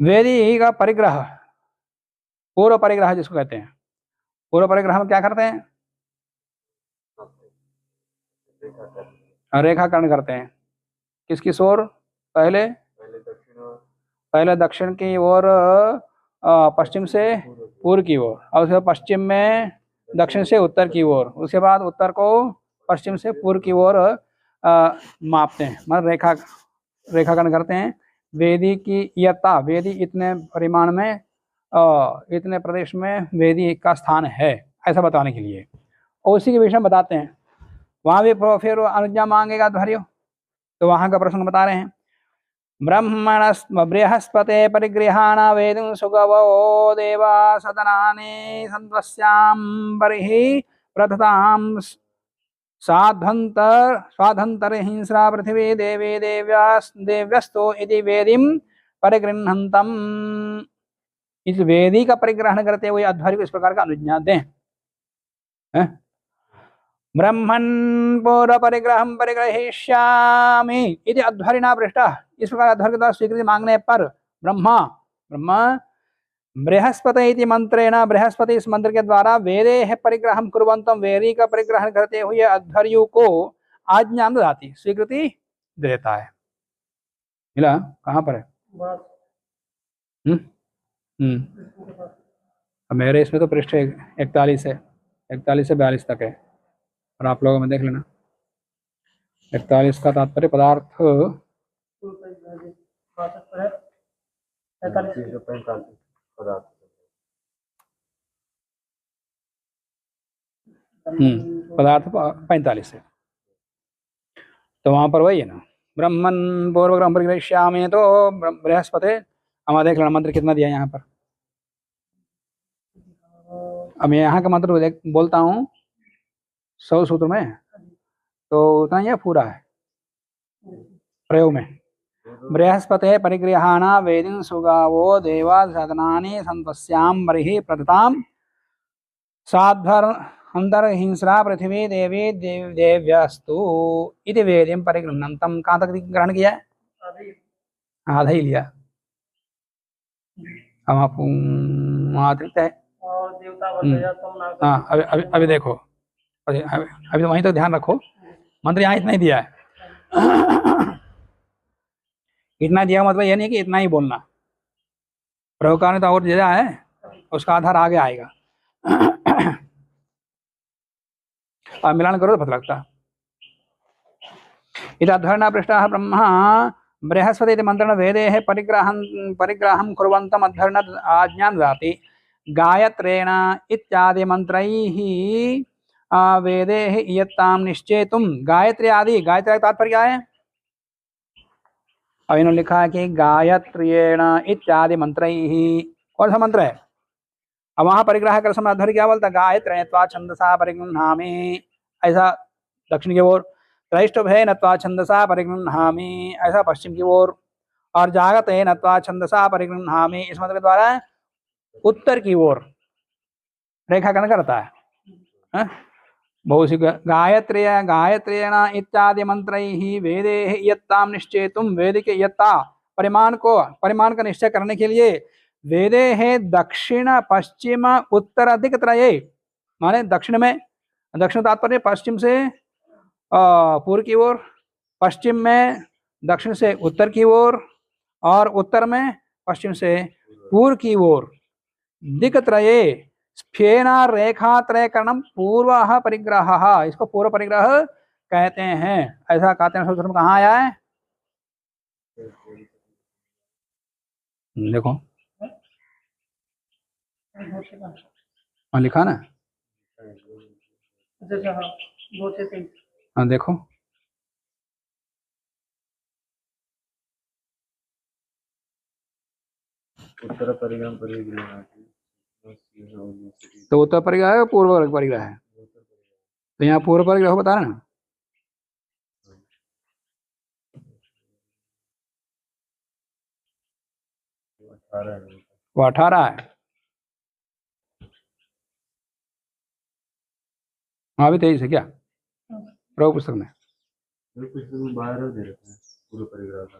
वेदी का परिग्रह, पूर्व परिग्रह जिसको कहते हैं। पूर्व परिग्रह में क्या करते हैं? रेखाकरण करते हैं। किस किस ओर? पहले दक्षिण की ओर, पश्चिम से पूर्व की ओर, और उसके पश्चिम में दक्षिण से उत्तर की ओर, उसके बाद उत्तर को पश्चिम से पूर्व की ओर मापते हैं, मतलब रेखाकरण करते हैं। वेदी की यत्ता, वेदी इतने परिमाण में, इतने प्रदेश में वेदी का स्थान है, ऐसा बताने के लिए, और उसी के विषय में बताते हैं। वहां भी फिर अनुज्ञा मांगेगा ध्वर्यो, तो वहां का प्रसंग बता रहे हैं। ब्रह्मणस् बृहस्पते परिगृहाणा वेदं सुगवो देवा सदनानि सन्त्वस्यां बर्हि प्रथतां स्वाधंतर हिंस्रा पृथ्वी देवी देव्यस्तो इति वेदीं परिगृह्णन्तम्। इस वेदी का परिग्रहण करते हुए अध्वर्य को इस प्रकार का अनुज्ञा दें। ब्रह्मन् पूर्व परिग्रहं परिग्रहीष्यामि इति अध्वर्यिणा पृष्टः, इस प्रकार अध्वर्य द्वारा स्वीकृति मांगने पर ब्रह्मा बृहस्पति इति मंत्रेण, बृहस्पति इस मंत्र के द्वारा वेदे परिग्रहं कुर्वन्तं, वेदी का परिग्रहण करते हुए अध्वर्यु को आज्ञा ददाति, स्वीकृति देता है। मिला? कहाँ पर है? मेरे इसमें तो पृष्ठ 41 है, 41 से 42 तक है, और आप लोगों में देख लेना। 41 का तात्पर्य पदार्थ 45 पदार्थ। पदार्थ 45 है, तो वहां पर वही है ना, ब्रह्मन पूर्वग्रह परिग्रह्यामि, तो बृहस्पति। हमारा देख लेना मंत्र कितना दिया यहाँ पर। अब मैं यहाँ का मंत्र बोलता हूँ 100 सूत्र में, तो उतना ही पूरा है प्रयोग में। बृहस्पते परिगृहाण वेदिन सुगावो देवा सदनानि संतस्याम बर्हि प्रदताम साध्वर अंतर्हिंस्रा पृथ्वी देवी देव्यस्तु इति वेदिम परिगृह्णन्तम। कहाँ तक ग्रहण किया है? आधा ही लिया। अब आप अतिरिक्त है। और देवता हाँ, अभी देखो, अभी तो वहीं तो ध्यान रखो, मंत्र यहाँ इतना ही दिया है। इतना दिया मतलब ये नहीं कि इतना ही बोलना, प्रयोगकार ने तो और दिया है, उसका आधार आगे आएगा। अब मिलान करो तो पता लगता। इधर्णा पृष्ठः ब्रह्मा बृहस्पति इति मंत्रेण वेदेः परिग्रहं कुर्वन्तम् अद्धर्ण आज्ञां ददाति। गायत्रेण इत्यादि मंत्रैः वेदेः इयत्तां निश्चेतुं। गायत्री आदि, गायत्री का तात्पर्य क्या है? अब इन्होंने लिखा है कि गायत्रेण इत्यादि मंत्रैः, कौन सा मंत्र है? अब वहां परिग्रह कर समय अध्वर्य क्या बोलता? गायत्रेण त्वा छंदसा परिगृह्णामि, ऐसा दक्षिण की ओर। त्रैष्टभे नत्वा छंदसा परिगृह्णामि, ऐसा पश्चिम की ओर। और जागते नत्वा छंदसा परिगृह्णामि, इस मंत्र के द्वारा उत्तर की ओर रेखाकरण करता है। बहुत गायत्रेण इत्यादि मंत्रैः वेदेः इयत्तां निश्चेतुं। वेद के इयत्ता परिमाण का निश्चय करने के लिए वेदेः दक्षिण पश्चिम उत्तर दिक् त्रये, माने दक्षिण में, दक्षिण तात्पर्य पश्चिम से पूर्व की ओर, पश्चिम में दक्षिण से उत्तर की ओर, और उत्तर में पश्चिम से पूर्व की ओर। दिक्त्रये स्फेना रेखात्रयकरणम पूर्व परिग्रह, इसको पूर्व परिग्रह कहते हैं। ऐसा कहते हैं सूत्र में। कहाँ आया है देखो, लिखा ना। हाँ देखो, उत्तर परिग्रह तो उत्तर परिग्रह है, पूर्व परिग्रह है, तो यहाँ पूर्व परिग्रह बता रहे ना। वो 18 है। वहाँ भी 23 है क्या प्रभु पुस्तक में? बाहर दे रखा है पूर्व परिग्रह का।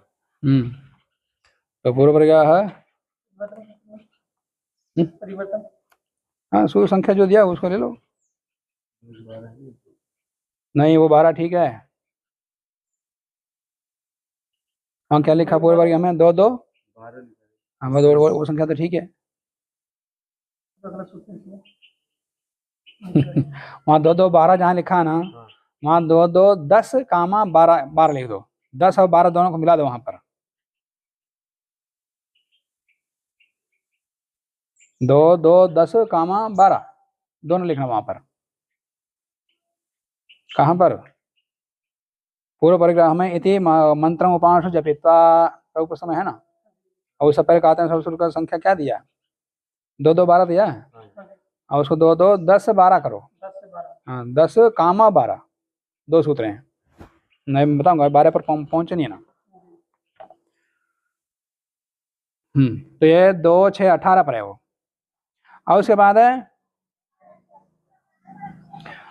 तो पूर्व परिग्रह है परिवर्तन। हाँ, सूर्य संख्या जो दिया उसको ले लो। नहीं, वो 12 ठीक है। हाँ, क्या लिखा पूर्व परिग्रह में? 2 2। हाँ, वो संख्या तो ठीक है। वहाँ 2 2 12 जहाँ लिखा है ना, वहाँ 2 2 10 कामा 12 12 लिख दो। 10 और 12 दोनों को मिला दो वहां पर। 2 2 10 कामा 12 दोनों लिखना वहां पर। कहाँ पर? पूर्व परिग्रह में इति मंत्रम उपांशु जपित्वा, प्रभु समय है ना। और उससे पहले कहते हैं सब का संख्या क्या दिया? 2 2 12 दिया, और उसको 2 2 10 12 करो। 10 से 12। हाँ, 10 कामा 12 2 सूत्र हैं। मैं बताऊंगा 12 पर पहुंचे नहीं है ना। तो ये 2 6 18 पर है वो। और उसके बाद है,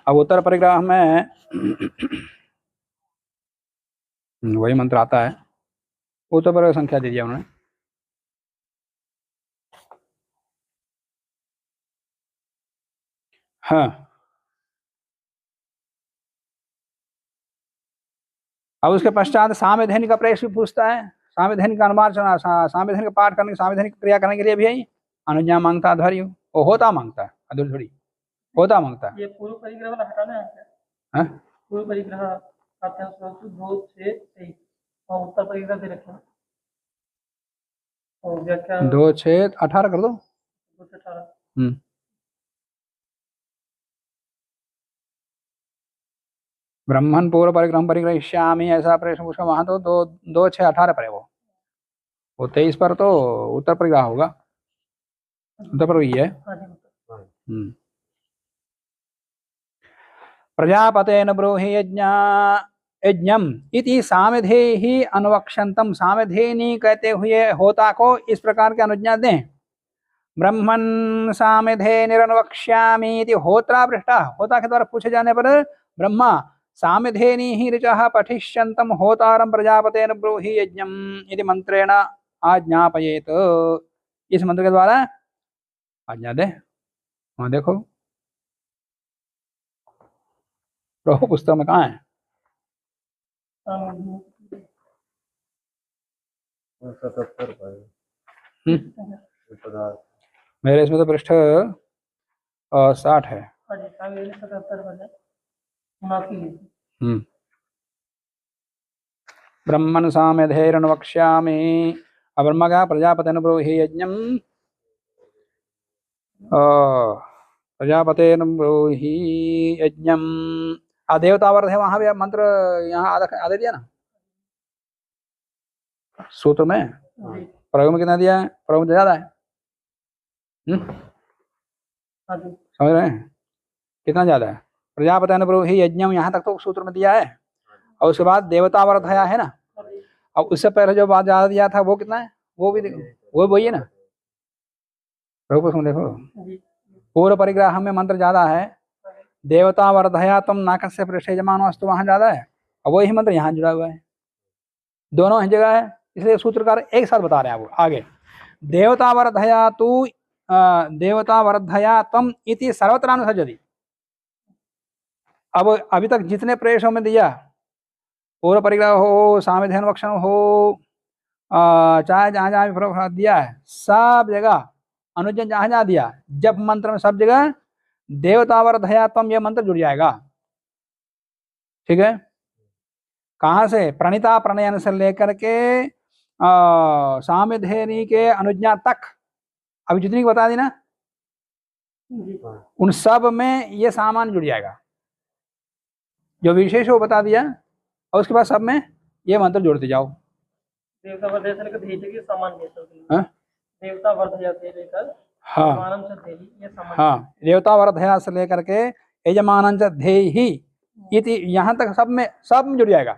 अब उत्तर परिग्रह में वही मंत्र आता है। उत्तर परिग्रह संख्या दे दिया उन्होंने। हाँ, अब उसके पश्चात सामवेदनी का प्रवेश भी पूछता है। सामवेदनी का अनुमान, सामवेदनी का पाठ करने, सामवेदनी क्रिया करने के लिए भी यही अनुज्ञा मांगता है अध्वर्यु। वो होता मांगता है, अधूरी थोड़ी होता मांगता है। ये पूर्व परिग्रह वाला हटाना है क्या? हाँ? पूर्व परिग्रह आते हैं 2 6 23 और उत्तर परिग्रह दे रखे हैं। और व्याख्या 2 6 18 कर दो। 2 से 18। ब्रह्मन पूर्व परिक्रम परिग्रहिष्यामि ऐसा प्रश्न पूछा, वहां तो 2 6 18 पर है वो 23 पर तो उत्तर परिग्रह होगा, उत्तर पर ही है। प्रजापतेन ब्रूहि यज्ञम इति सामधेहि अनुवक्षन्तम, सामधेनी कहते हुए होता को इस प्रकार की अनुज्ञा दें। ब्रह्मन् सामधे निरनुवक्ष्यामि इति होत्रा पृष्ठा, होता के द्वारा पूछे जाने पर ब्रह्मा सामधेनी ही ऋचः पठिष्यन्तम होतारं प्रजापतेन ब्रूहि यज्ञम इति मंत्रेण आज्ञापयेत, इस मंत्र के द्वारा आज्ञा दे। वहां देखो प्रभु पुस्तक में कहाँ है? 77 पर मेरे इसमें तो पृष्ठ 60 है। ब्रह्मन् सामधेरनुवक्ष्यामि, ब्रह्मा का प्रजापतेन ब्रूहि यज्ञम, प्रजापतेन ब्रूहि यज्ञम, देवतावर्ध है, वहां भी मंत्र यहाँ आधे दिया ना सूत्र में, प्रयोग में कितना दिया है? प्रयोग में ज्यादा है, समझ रहे हैं कितना ज्यादा है? प्रजापतेन ब्रूहि यज्ञम यहाँ तक तो सूत्र में दिया है, और उसके बाद देवतावर्धया है ना, अब उससे पहले जो बात ज्यादा दिया था वो कितना है? वो भी वो वही है ना। देखो पूर्व परिग्रह में मंत्र ज्यादा है, देवतावर्धया तुम नाकस्य पृष्ठे जमानो अस्तु, वहां ज्यादा है, और वही मंत्र यहाँ जुड़ा हुआ है, दोनों ही जगह है, इसलिए सूत्रकार एक साथ बता रहे हैं। वो आगे देवतावर्धया तु देवतावर्धया तम इति सर्वत्रानुसजति। अब अभी तक जितने प्रदेशों में दिया, पूर्व परिग्रह हो, सामधेन वक्षण हो, चाहे जहां जहां दिया है, सब जगह अनुज्ञा जहां जहां दिया, जब मंत्र में सब जगह देवतावर्धया तम यह मंत्र जुड़ जाएगा। ठीक है, कहां से? प्रणिता प्रणयन से लेकर के सामधेनी के अनुज्ञा तक, अभी जितनी बता दी ना, उन सब में ये सामान जुड़ जाएगा, जो विशेष वो बता दिया, और उसके बाद सब में ये मंत्र जोड़ते जाओ। देवतावर्धया से लेकर धेय के सामान देवतावर्धया से लेकर हाँ, देवतावर्धया से लेकर के यजमानं च धेहि इति यहाँ तक सब में जुड़ जाएगा।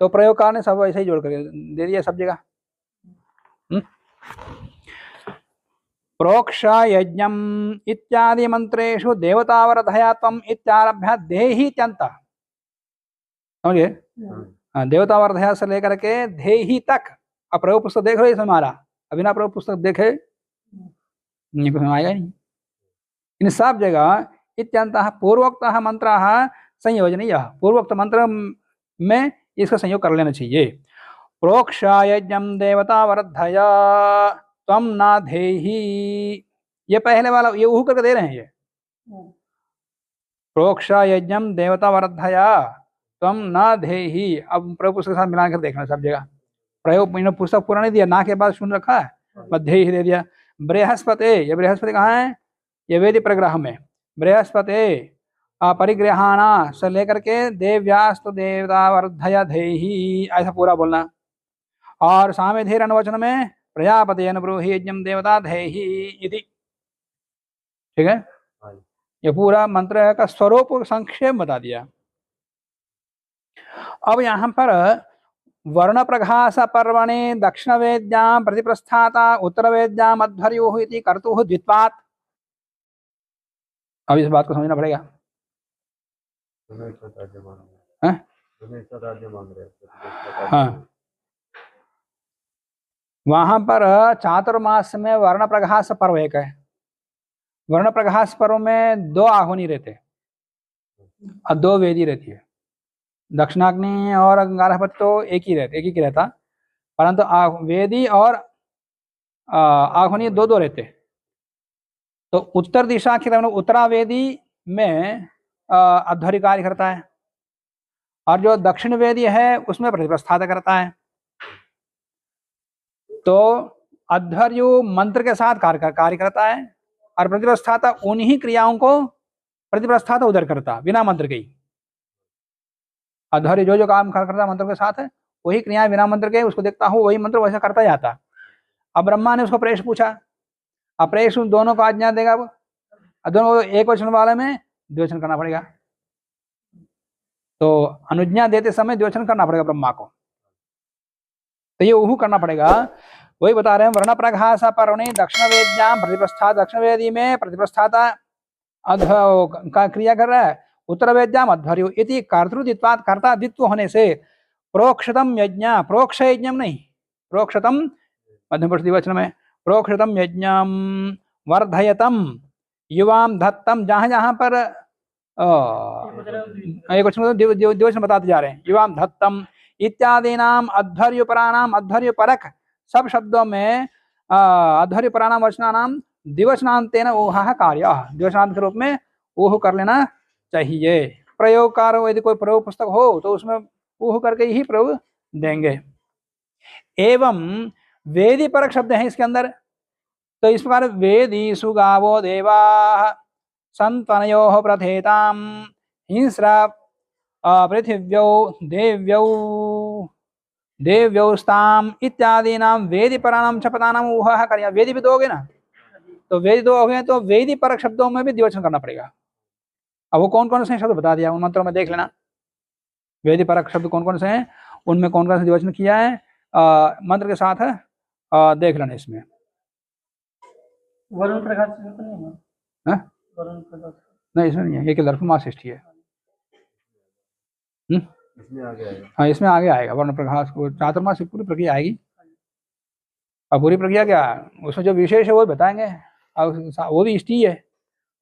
तो प्रयोगकार ने सब ऐसे ही जोड़ कर दे दिया सब जगह। प्रोक्ष यज्ञम इत्यादि मंत्रेषु देवतावर्धया त्वम् इत्यारभ्य देहि त्यंत, समझे? देवतावर्धया से लेकर के देहि तक। अब प्रयोग पुस्तक देख रहे हमारा, अभी ना प्रयोग पुस्तक देखे नहीं कुछ आएगा नहीं। इन सब जगह इत्यंतः पूर्वोक्त मंत्र संयोजनीय, पूर्वोक्त मंत्र में इसका संयोग कर लेना चाहिए। प्रोक्ष यज्ञम देवतावर्धया त्वं न धेहि, ये पहले वाला ये ऊह करके दे रहे हैं ये। प्रोक्ष यज्ञम देवतावर्धया त्वं न धेहि, अब प्रयोग पुस्तक के साथ मिला कर देखना सब जगह। प्रयोग पुस्तक पूरा नहीं दिया, ना के बाद सुन रखा है, मध्य ही दे दिया। बृहस्पति, ये बृहस्पति कहाँ है? ये वेदी परिग्रह में। बृहस्पति परिग्रहाणा से लेकर के देव्यास्तु देवतावर्धया धेहि, ऐसा पूरा बोलना। और सामधेर अनुवचन में प्रजापतेन ब्रूहि यज्ञम देवता धेहि इति। ठीक है, ये पूरा मंत्र का स्वरूप संक्षेप बता दिया। अब यहाँ पर वर्ण प्रघास पर्वणे दक्षिण वेद्यां प्रतिप्रस्थाता उत्तर वेद्यां अध्वर्युः इति कर्तुः द्वित्वात्। अब इस बात को समझना पड़ेगा। हाँ, वहां पर चातुर्मास में वर्ण प्रघास पर्व एक है। वर्ण प्रघास पर्व में 2 आहुनि रहते और 2 वेदी रहती है। दक्षिणाग्नि और अंगारहपति तो एक ही रहता, परंतु वेदी और आहुनि 2 रहते। तो उत्तर दिशा की उत्तरा वेदी में अध्वर्यु कार्य करता है, और जो दक्षिण वेदी है उसमें प्रतिप्रस्थाता करता है। तो अध्वर्यु मंत्र के साथ कार्य करता है, और प्रतिप्रस्थाता उन्हीं क्रियाओं को प्रतिप्रस्थाता उधर करता बिना मंत्र के ही। अध्वर्य जो जो काम करता मंत्र के साथ है वही क्रियाएं बिना मंत्र के उसको देखता हूँ, वही मंत्र वैसा करता जाता। अब ब्रह्मा ने उसको प्रेष पूछा, अब प्रेष दोनों को आज्ञा देगा, अब दोनों एक वचन वाले में द्विवचन करना पड़ेगा, तो अनुज्ञा देते समय द्विवचन करना पड़ेगा ब्रह्मा को, तो ये उहु करना पड़ेगा। वही बता रहे हैं, वर्ण प्रघास पर्वणि दक्षिण वेद्याम प्रतिप्रस्था, दक्षिण वेदी में प्रतिप्रस्थाता का क्रिया कर रहा है, उत्तर वेद्याम अध्वर्यो इति कर्तृदित्वात् कर्ता दित्व होने से प्रोक्षतम यज्ञ, प्रोक्ष यज्ञम नहीं, प्रोक्षतम मध्यम पुरुष द्विवचन में, प्रोक्षतम यज्ञम वर्धयतम युवाम धत्तम, जहां जहां पर एक वचन द्विवचन बताते जा रहे हैं, युवाम धत्तम इत्यादि नाम अध्वर्युपराणाम, अध्वर्युपरक सब शब्दों में अध्वर्युपराणाम वचनानाम द्विवचनांतेन ऊहा कार्य, द्विवचनांत के रूप में ऊह कर लेना चाहिए। प्रयोगकार यदि कोई प्रयोग पुस्तक हो तो उसमें ऊह करके ही प्रयोग देंगे। एवं वेदी परक शब्द है इसके अंदर, तो इस प्रकार वेदी सुगावो देवा संतनयो प्रथेताम हिंस्रा पृथिव्यौ देव्यौ देव्यौस्ताम इत्यादि नाम वेदी पराणाम छपतानाम ऊहा करिया। वेदी भी दोगे ना, तो वेदी दो हो गए, तो वेदी परक शब्दों में भी द्विवचन करना पड़ेगा। अब वो कौन कौन से शब्द बता दिया, उन मंत्रों में देख लेना, वेदी परक शब्द कौन कौन से हैं, उनमें कौन कौन से द्विवचन किया है मंत्र के साथ है, देख लेना इसमें। वरुण प्रकाश तो नहीं है, वरुण प्रकाश नहीं इसमें नहीं है, ये केवल माशिष्ठी है। इसमें आगे आएगा, हाँ इसमें आगे आएगा वर्ण प्रकाश को, चातुर्मास पूरी प्रक्रिया आएगी। अब पूरी प्रक्रिया क्या है उसमें जो विशेष है वो बताएंगे, और वो भी इष्टि है,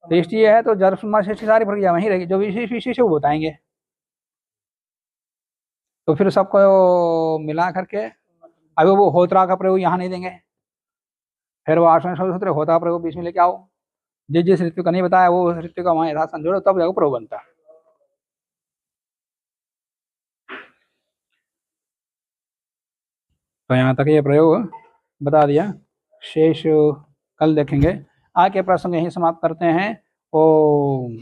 तो इष्टि है तो चातुर्मास सारी प्रक्रिया वहीं रहेगी, जो विशेष विशेष है वो बताएंगे। तो फिर सबको मिला करके अभी वो होत्रा का प्रयोग यहाँ नहीं देंगे, फिर वो आसन सूत्र होता प्रयोग बीच में लेके आओ, जिस जिस ऋतु का नहीं बताया वो ऋतु का वहाँ यथास्थान जोड़ो, तब जाकर प्रयोग बनता। तो यहाँ तक ये प्रयोग बता दिया, शेष कल देखेंगे। आगे प्रसंग यहीं समाप्त करते हैं। ओम